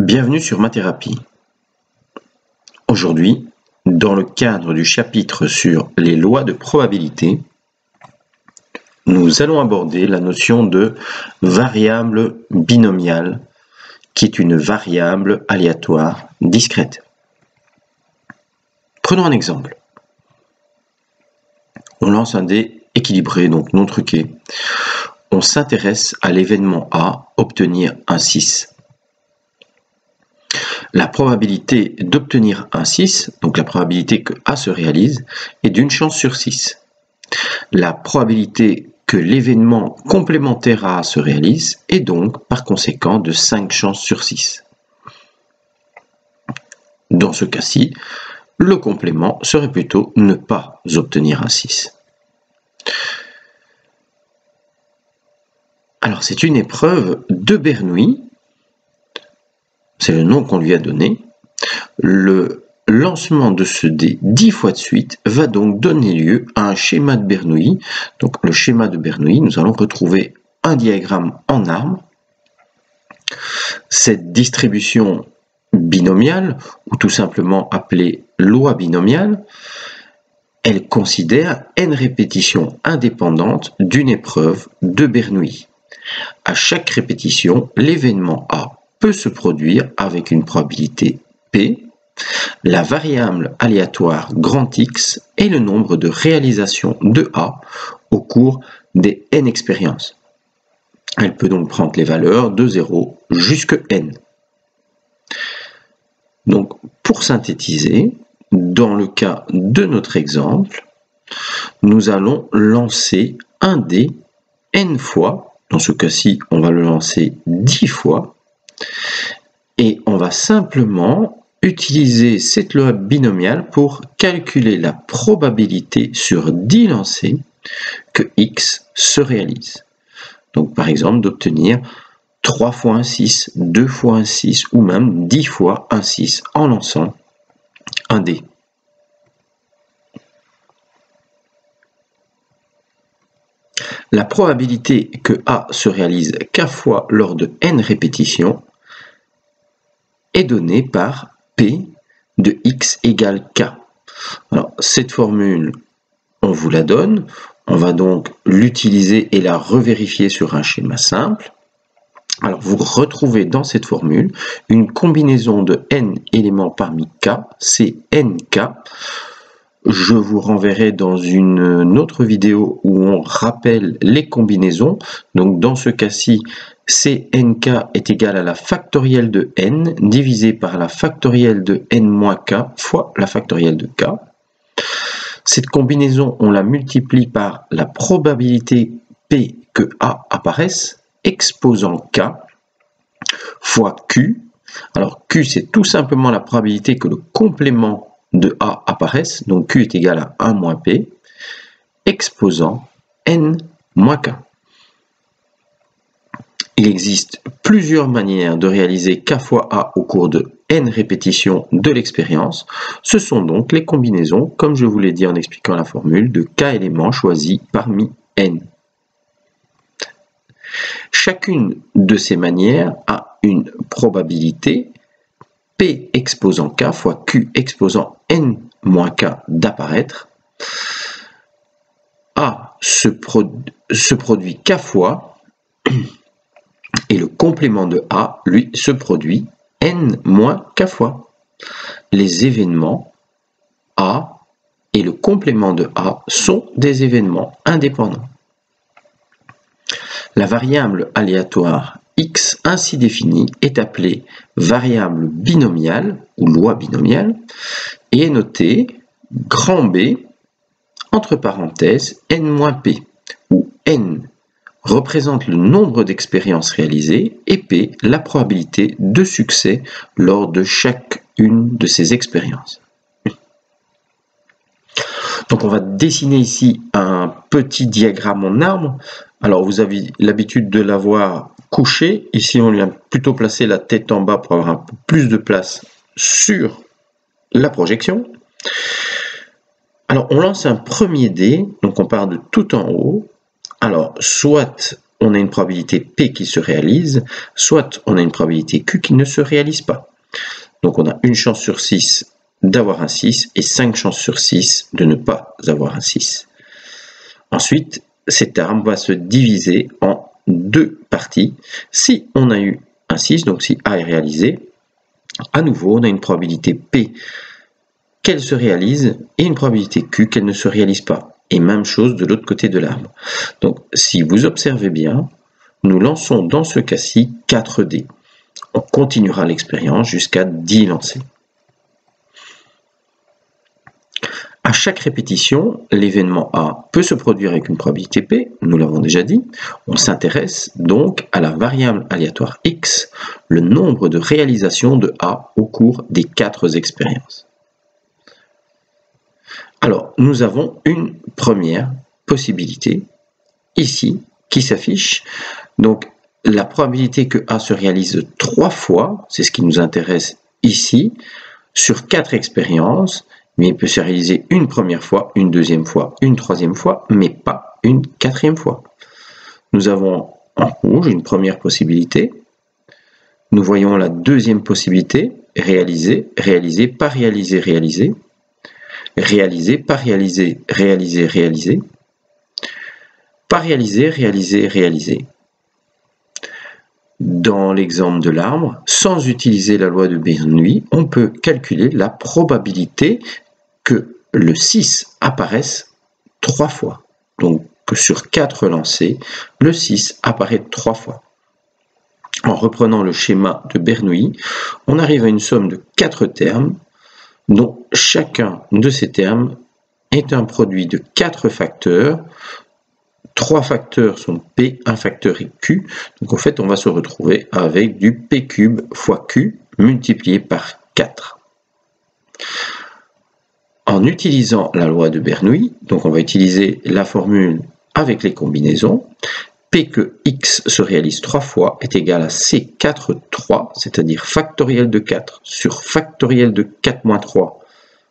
Bienvenue sur Mathérapie. Aujourd'hui, dans le cadre du chapitre sur les lois de probabilité, nous allons aborder la notion de variable binomiale, qui est une variable aléatoire discrète. Prenons un exemple. On lance un dé équilibré, donc non truqué. On s'intéresse à l'événement A, obtenir un 6. La probabilité d'obtenir un 6, donc la probabilité que A se réalise, est d'une chance sur 6. La probabilité que l'événement complémentaire à A se réalise est donc par conséquent de 5 chances sur 6. Dans ce cas-ci, le complément serait plutôt ne pas obtenir un 6. Alors c'est une épreuve de Bernoulli. C'est le nom qu'on lui a donné. Le lancement de ce dé 10 fois de suite va donc donner lieu à un schéma de Bernoulli. Donc le schéma de Bernoulli, nous allons retrouver un diagramme en arbre. Cette distribution binomiale, ou tout simplement appelée loi binomiale, elle considère n répétitions indépendantes d'une épreuve de Bernoulli. À chaque répétition, l'événement A peut se produire avec une probabilité P. La variable aléatoire grand X est le nombre de réalisations de A au cours des n expériences. Elle peut donc prendre les valeurs de 0 jusqu'à n. Donc, pour synthétiser, dans le cas de notre exemple, nous allons lancer un dé n fois. Dans ce cas-ci, on va le lancer 10 fois. Et on va simplement utiliser cette loi binomiale pour calculer la probabilité sur 10 lancers que x se réalise. Donc par exemple d'obtenir 3 fois un 6, 2 fois un 6 ou même 10 fois un 6 en lançant un dé. La probabilité que A se réalise k fois lors de n répétitions est donnée par P de x égale k. Alors, cette formule, on vous la donne. On va donc l'utiliser et la revérifier sur un schéma simple. Alors, vous retrouvez dans cette formule une combinaison de n éléments parmi k, c'est nk. Je vous renverrai dans une autre vidéo où on rappelle les combinaisons. Donc, dans ce cas-ci, Cnk est égal à la factorielle de n divisé par la factorielle de n-k fois la factorielle de k. Cette combinaison, on la multiplie par la probabilité P que A apparaisse, exposant k, fois q. Alors Q, c'est tout simplement la probabilité que le complément de A apparaisse, donc Q est égal à 1 moins P, exposant n moins k. Il existe plusieurs manières de réaliser k fois A au cours de n répétitions de l'expérience. Ce sont donc les combinaisons, comme je vous l'ai dit en expliquant la formule, de k éléments choisis parmi n. Chacune de ces manières a une probabilité P exposant k fois Q exposant n moins k d'apparaître. A se produit k fois et le complément de A, lui, se produit n moins k fois. Les événements A et le complément de A sont des événements indépendants. La variable aléatoire x ainsi définie est appelée variable binomiale ou loi binomiale et est notée grand B entre parenthèses n-p, où n représente le nombre d'expériences réalisées et P la probabilité de succès lors de chacune de ces expériences. Donc on va dessiner ici un petit diagramme en arbre. Alors vous avez l'habitude de l'avoir couché. Ici on lui a plutôt placé la tête en bas pour avoir un peu plus de place sur la projection. Alors on lance un premier dé, donc on part de tout en haut. Alors soit on a une probabilité P qui se réalise, soit on a une probabilité Q qui ne se réalise pas. Donc on a une chance sur 6 d'avoir un 6 et 5 chances sur 6 de ne pas avoir un 6. Ensuite, cet arbre va se diviser en deux parties. Si on a eu un 6, donc si A est réalisé, à nouveau, on a une probabilité P qu'elle se réalise et une probabilité Q qu'elle ne se réalise pas. Et même chose de l'autre côté de l'arbre. Donc, si vous observez bien, nous lançons dans ce cas-ci 4 dés. On continuera l'expérience jusqu'à 10 lancers. À chaque répétition, l'événement A peut se produire avec une probabilité P, nous l'avons déjà dit. On s'intéresse donc à la variable aléatoire X, le nombre de réalisations de A au cours des 4 expériences. Alors, nous avons une première possibilité ici qui s'affiche. Donc, la probabilité que A se réalise 3 fois, c'est ce qui nous intéresse ici, sur 4 expériences, mais il peut se réaliser une première fois, une deuxième fois, une troisième fois, mais pas une quatrième fois. Nous avons en rouge une première possibilité. Nous voyons la deuxième possibilité, réaliser, réaliser, pas réaliser, réaliser. Réaliser, pas réaliser, réaliser, réaliser. Pas réaliser, réaliser, réaliser. Dans l'exemple de l'arbre, sans utiliser la loi de Bernoulli, on peut calculer la probabilité que le 6 apparaisse 3 fois. Donc que sur 4 lancers, le 6 apparaît 3 fois. En reprenant le schéma de Bernoulli, on arrive à une somme de 4 termes, dont chacun de ces termes est un produit de 4 facteurs. 3 facteurs sont P, 1 facteur est Q. Donc en fait, on va se retrouver avec du P cube fois Q multiplié par 4. En utilisant la loi de Bernoulli, donc on va utiliser la formule avec les combinaisons, P que X se réalise 3 fois est égal à C4 3, c'est-à-dire factoriel de 4 sur factoriel de 4 moins 3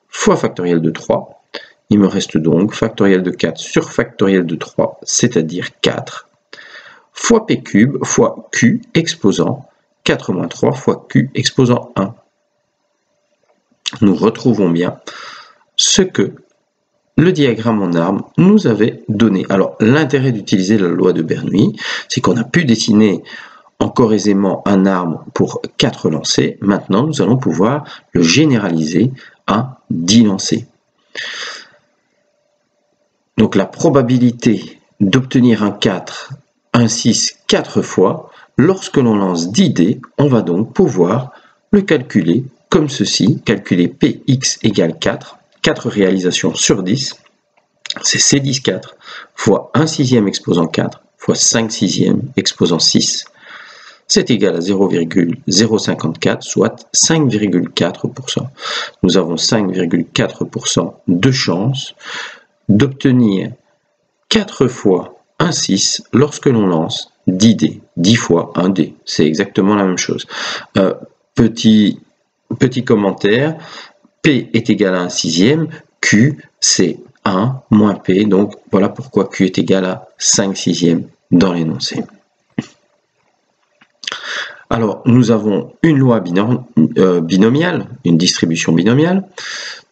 fois factoriel de 3. Il me reste donc factoriel de 4 sur factoriel de 3, c'est-à-dire 4, fois P cube fois Q exposant 4 moins 3 fois Q exposant 1. Nous retrouvons bien ce que le diagramme en arbre nous avait donné. Alors, l'intérêt d'utiliser la loi de Bernoulli, c'est qu'on a pu dessiner encore aisément un arbre pour 4 lancers. Maintenant, nous allons pouvoir le généraliser à 10 lancers. Donc, la probabilité d'obtenir un 4, un 6, 4 fois, lorsque l'on lance 10 dés, on va donc pouvoir le calculer comme ceci, calculer Px égale 4, 4 réalisations sur 10, c'est C10 4 fois 1 sixième exposant 4 fois 5 sixièmes exposant 6. C'est égal à 0,054, soit 5,4%. Nous avons 5,4% de chance d'obtenir 4 fois un 6 lorsque l'on lance 10 dés. 10 fois 1 dé, c'est exactement la même chose. Petit commentaire, P est égal à 1 sixième, Q c'est 1 moins P, donc voilà pourquoi Q est égal à 5 sixièmes dans l'énoncé. Alors nous avons une loi binomiale, une distribution binomiale.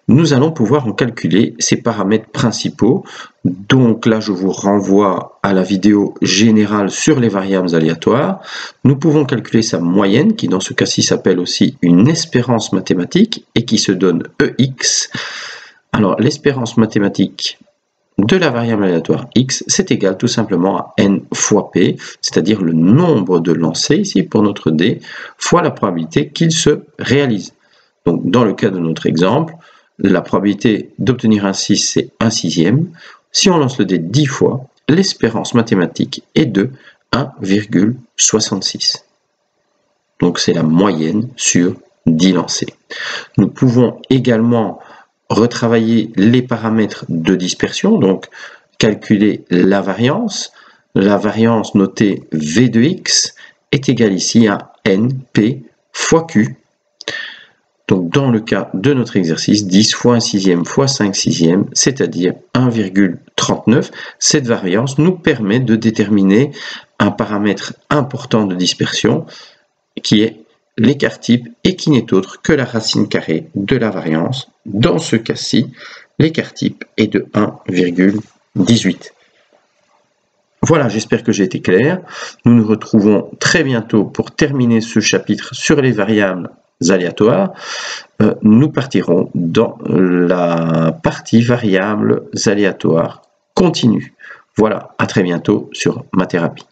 Nous allons pouvoir en calculer ses paramètres principaux. Donc là, je vous renvoie à la vidéo générale sur les variables aléatoires. Nous pouvons calculer sa moyenne, qui dans ce cas-ci s'appelle aussi une espérance mathématique et qui se donne EX. Alors, l'espérance mathématique de la variable aléatoire X, c'est égal tout simplement à N fois P, c'est-à-dire le nombre de lancers, ici pour notre dé, fois la probabilité qu'il se réalise. Donc, dans le cas de notre exemple, la probabilité d'obtenir un 6, c'est 1 sixième. Si on lance le dé 10 fois, l'espérance mathématique est de 1,66. Donc c'est la moyenne sur 10 lancers. Nous pouvons également retravailler les paramètres de dispersion, donc calculer la variance. La variance notée V de X est égale ici à NP fois Q. Donc dans le cas de notre exercice, 10 fois 1 sixième fois 5 sixièmes, c'est-à-dire 1,39, cette variance nous permet de déterminer un paramètre important de dispersion qui est l'écart type et qui n'est autre que la racine carrée de la variance. Dans ce cas-ci, l'écart type est de 1,18. Voilà, j'espère que j'ai été clair. Nous nous retrouvons très bientôt pour terminer ce chapitre sur les variables aléatoires. Nous partirons dans la partie variables aléatoires continues. Voilà, à très bientôt sur Mathérapie.